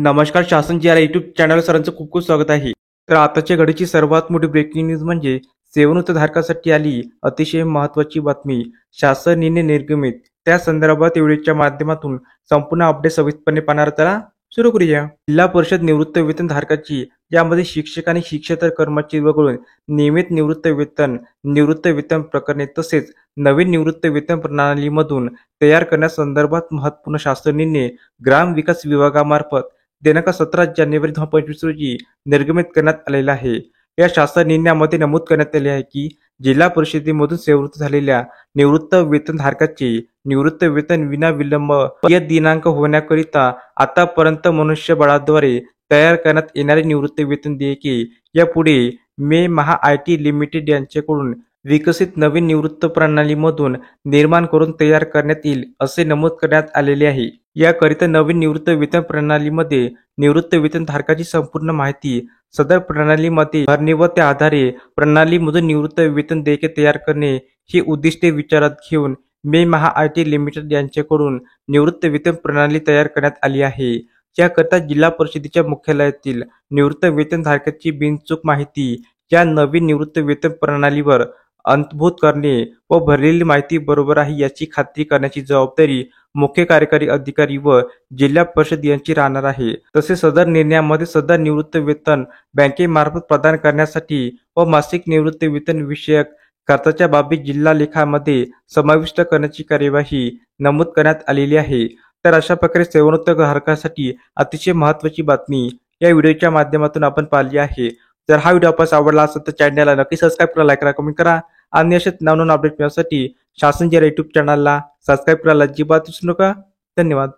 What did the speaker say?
नमस्कार. शासन जी our YouTube channel सरांचं खूप खूप स्वागत आहे. तर आताच्या घडीची सर्वात मोठी ब्रेकिंग न्यूज म्हणजे सेवानिवृत्त आली अतिशय महत्त्वाची बातमी. शासनाने निर्गमित त्या संदर्भात व्हिडिओच्या माध्यमातून संपूर्ण अपडेट सविस्तरपणे पाहणार. त्याला सुरू करूया. जिल्हा परिषद निवृत्त वेतन धारकाची यामध्ये शिक्षक आणि शिक्षेतर कर्मचारी वगळून नियमित निवृत्त वेतन प्रकरणे तसेच नवीन निवृत्त वेतन प्रणालीमधून तयार करण्यासंदर्भात महत्त्वपूर्ण शासन निर्णय ग्राम विकास विभागामार्फत दिनांक 17 जानेवारी 2025 रोजी निर्गमित करण्यात आलेला आहे. या शासन निर्णयामध्ये नमूद करण्यात आले आहे की जिल्हा परिषदेमधून सेवानिवृत्त झालेल्या निवृत्त वेतनधारकाचे निवृत्त वेतन विनाविलंब या दिनांक होण्याकरिता आतापर्यंत मनुष्यबळाद्वारे तयार करण्यात येणारे निवृत्त वेतन देयके यापुढे मे महा आयटी लिमिटेड यांच्याकडून विकसित नवीन निवृत्त प्रणालीमधून निर्माण करून तयार करण्यात येईल असे नमूद करण्यात आलेले आहे. याकरिता नवीन निवृत्त वेतन प्रणालीमध्ये निवृत्त वेतनधारकाची संपूर्ण माहिती सदर प्रणालीमध्ये भरणे व त्या आधारे प्रणालीमधून निवृत्त वेतन देयके तयार करणे ही उद्दिष्टे विचारात घेऊन मे महा आयटी लिमिटेड यांच्याकडून निवृत्त वेतन प्रणाली तयार करण्यात आली आहे. याकरिता जिल्हा परिषदेच्या मुख्यालयातील निवृत्त वेतनधारकाची बिनचूक माहिती या नवीन निवृत्त वेतन प्रणालीवर अंतर्भूत करणे व भरलेली माहिती बरोबर आहे याची खात्री करण्याची जबाबदारी मुख्य कार्यकारी अधिकारी व जिल्हा परिषद यांची राहणार आहे. तसेच सदर निर्णयामध्ये सदर निवृत्त वेतन बँकेमार्फत प्रदान करण्यासाठी व मासिक निवृत्त वेतन विषयक खर्चाच्या बाबी जिल्हा लेखामध्ये समाविष्ट करण्याची कार्यवाही नमूद करण्यात आलेली आहे. तर अशा प्रकारे सेवानिवृत्त धारकासाठी अतिशय महत्त्वाची बातमी या व्हिडिओच्या माध्यमातून आपण पाहिली आहे. जर हा व्हिडिओ आपल्याला आवडला असेल तर चॅनलला नक्की सबस्क्राईब करा, लाईक करा, कमेंट करा आणि असेच नवनवीन अपडेट मिळवण्यासाठी शासन जी आर यूट्यूब चॅनलला सबस्क्राईब करायला अजिबात विसरू नका. धन्यवाद.